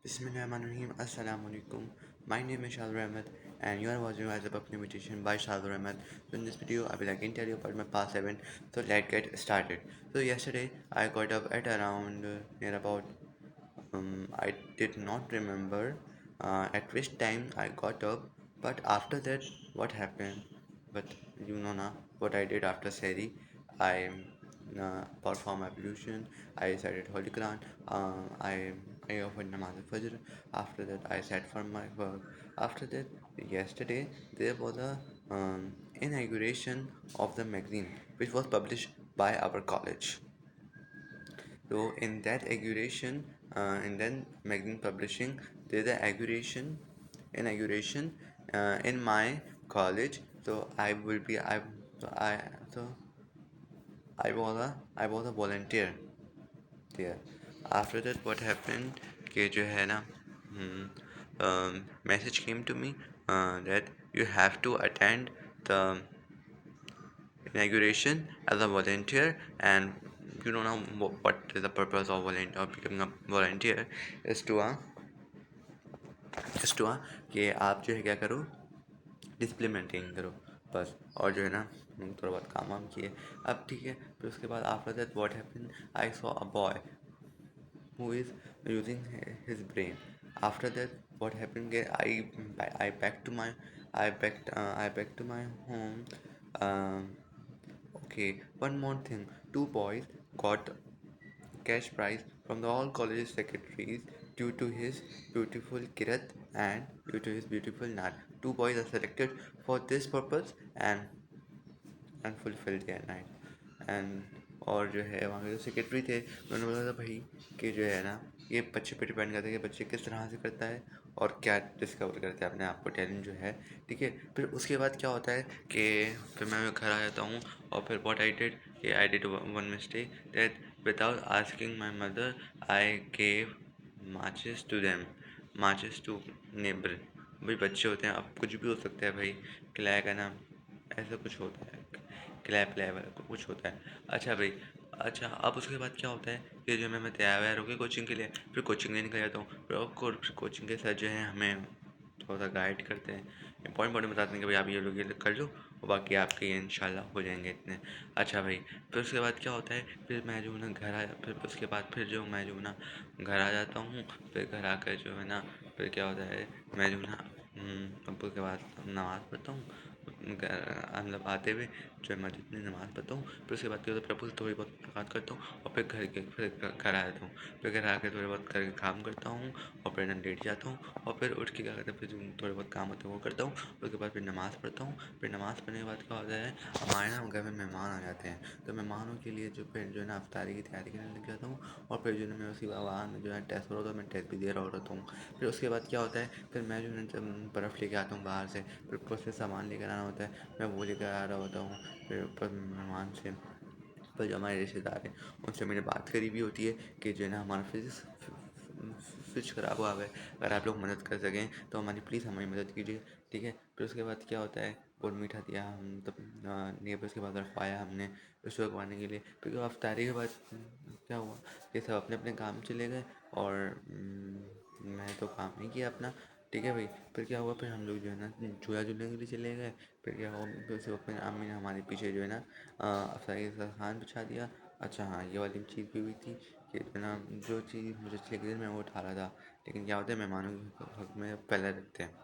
Bismillahirrahmanirrahim. Assalamu alaikum. My name is Shadur Ahmed and you are watching Rise Above Limitation by Shadur Ahmed. So in this video I will again tell you about my past event. So let's get started. So yesterday I got up at around near about I did not remember at which time I got up, but after that what happened, but you know now what I did after Seri. I performed ablution, I recited Holy Quran, I offered Namaz al-Fajr. After that I sat for my work. After that, yesterday there was a inauguration of the magazine which was published by our college. So in that magazine publishing, there's an inauguration in my college. So I will be so I was a volunteer there. After that, what happened? कि जो है ना message came to me that you have to attend the inauguration as a volunteer, and you don't know what is the purpose of volunteer becoming a volunteer is to कि आप जो है क्या करो, डिसिप्लिन मेंटेन करो बस, और जो है ना थोड़ा बहुत काम वाम किए। अब ठीक है, फिर उसके बाद after that what happened, I saw a boy who is using his brain. After that what happened, I back to my I back to my home. um, okay, one more thing, two boys got cash prize from the all college secretaries due to his beautiful kirat and due to his beautiful nat. Two boys are selected for this purpose and fulfill their night and और जो है वहाँ के जो secretary थे उन्होंने बोला था भाई कि जो है ना ये बच्चे पे डिपेंड करता है कि बच्चे किस तरह से करता है और क्या डिस्कवर करता है अपने आप को, टैलेंट जो है। ठीक है, फिर उसके बाद क्या होता है कि फिर मैं घर आ जाता हूँ और फिर what I did one mistake that without asking my mother I gave माचिस टू देम, माचिस टू नेबर। भाई बच्चे होते हैं, अब कुछ भी हो सकता है भाई, क्लैय का नाम ऐसा कुछ होता है, क्लैप लेवल कुछ होता है। अच्छा भाई, अच्छा अब उसके बाद क्या होता है कि जो मैं तैयार वैयार हो गया कोचिंग के लिए, फिर कोचिंग लेने निकल जाता हूँ। फिर कोचिंग के सर जो है हमें थोड़ा सा गाइड करते हैं, इंपॉर्टेंट बताते हैं कि भाई आप ये लोग ये कर लो और बाकी आपके ये इंशाल्लाह हो जाएंगे इतने। अच्छा भाई, फिर उसके बाद क्या होता है, फिर मैं जो है ना घर आ फिर उसके बाद फिर जो मैं जो ना घर आ जाता हूँ। फिर घर आकर जो है ना फिर क्या होता है, मैं जो ना अब्बू के बाद नमाज़ पढ़ता हूँ, मतलब आते हुए जो है मस्जिद में नमाज़ पढ़ता हूँ। फिर उसके बाद क्या होता है, प्रभु से थोड़ी बहुत मुलाकात करता हूँ और फिर घर आ जाता हूँ। फिर घर आकर थोड़े बहुत घर के काम करता हूँ और फिर ना लेट जाता हूँ और फिर उठ के क्या करता हूँ, फिर जो थोड़े बहुत काम होते हैं वो करता हूँ। उसके बाद फिर नमाज़ पढ़ता हूँ। फिर नमाज़ पढ़ने के बाद क्या होता है, हमारे ना घर में मेहमान आ जाते हैं, तो मेहमानों के लिए जो फिर जो है ना अफ्तारी की तैयारी करने लग जाता हूँ। और फिर जो है मैं उसी वहाँ में जो है टेस्ट हो रहा होता है, मैं टेस्ट भी दे रहा होता हूँ। फिर उसके बाद क्या होता है, फिर मैं जो है जब बर्फ़ लेके आता हूँ बाहर से, फिर ऊपर से सामान लेकर आना होता है, मैं वो लेकर आ रहा होता हूँ। फिर ऊपर मेहमान से, पर जो हमारे रिश्तेदार हैं उनसे मैंने बात करी भी होती है कि जो है ना हमारा फ्रिज ख़राब हुआ है, अगर आप लोग मदद कर सकें तो हमारी प्लीज़ हमारी मदद कीजिए। ठीक है, फिर उसके बाद क्या होता है, और मीठा दिया हम तब नेबर्स के बाद रखवाया हमने उसको रखवाने के लिए। फिर अफ्तारी के बाद क्या हुआ कि सब अपने अपने काम चले गए और मैं तो काम नहीं किया अपना। ठीक है भाई, फिर क्या हुआ, फिर हम लोग जो है ना झूला झूलने के लिए चले गए। फिर क्या हुआ, फिर उसके अपने अम्मी ने हमारे पीछे जो है ना अफ्तारी का खान बिछा दिया। अच्छा हाँ, ये वाली चीज़ भी हुई थी कि जो है ना जो चीज़ मुझे अच्छी लगी थी मैं वो उठा रहा था, लेकिन क्या होता है मेहमानों के हक में पहले रखते हैं।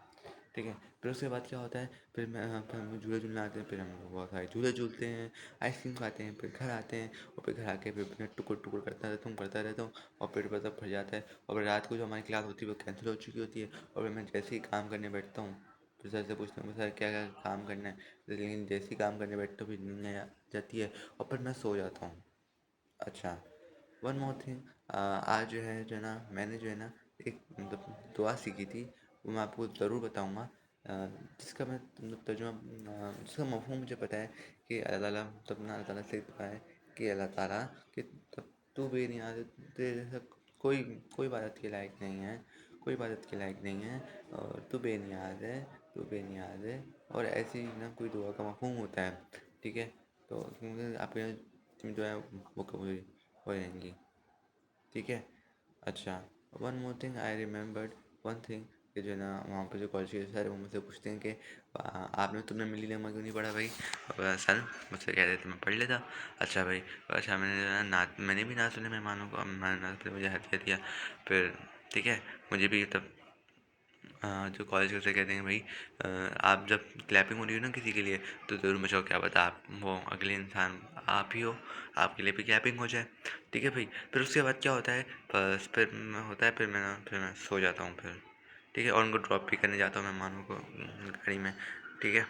ठीक है, फिर उसके बाद क्या होता है, फिर हम झूले झूलने आते हैं, फिर हम लोग बहुत सारे झूले झूलते हैं, आइसक्रीम खाते हैं, फिर घर आते हैं और फिर घर आके फिर अपना टुकुर टुकुर करता रहता हूँ और पेट मतलब भर जाता है। और फिर रात को जो हमारी क्लास होती है वो कैंसिल हो चुकी होती है और फिर मैं जैसे ही काम करने बैठता हूँ, फिर सर से पूछता हूँ सर क्या क्या काम करना है, लेकिन जैसे ही काम करने बैठता हूँ फिर नींद आ जाती है और फिर मैं सो जाता हूँ। अच्छा, वन मोर थिंग, आज जो है ना मैंने जो है ना एक मतलब दुआ सीखी थी, वो मैं आपको ज़रूर बताऊँगा। जिसका मैं मतलब तर्जुमा जिसका मफ़हूम मुझे पता है कि अल्लाह ताला मतलब ना अल्लाह ताला से दुआ है कि अल्लाह ताला कि तब तू बेनियाज़ है, तेरे जैसा कोई कोई इबादत के लायक नहीं है, कोई इबादत के लायक नहीं है, और तू बेनियाज़ है, तू बेनियाज़ है। और ऐसी ना कोई दुआ का मफ़हूम होता है। ठीक है, तो क्योंकि आपके जो है वो कबूल हो जाएंगी। ठीक है, अच्छा, one more thing I remembered, one thing कि जो है ना वहाँ पे जो कॉलेज के सर वो मुझसे पूछते हैं कि आपने तुमने मिली लेमा क्यों नहीं पढ़ा भाई? सर मुझसे कह रहे थे मैं पढ़ लेता। अच्छा भाई, अच्छा मैंने जो है ना मैंने भी ना सुने मेहमानों को, मैंने ना फिर मुझे हदिया दिया। फिर ठीक है, मुझे भी तब जो कॉलेज के उसे कहते हैं भाई आप जब क्लैपिंग हो रही हो ना किसी के लिए तो ज़रूर बचाओ, क्या पता आप वो अगले इंसान आप ही हो, आपके लिए भी क्लैपिंग हो जाए। ठीक है भाई, फिर उसके बाद क्या होता है, बस फिर होता है फिर मैं सो जाता हूँ फिर। ठीक है, और उनको ड्रॉप भी करने जाता हूँ मेहमानों को गाड़ी में। ठीक है,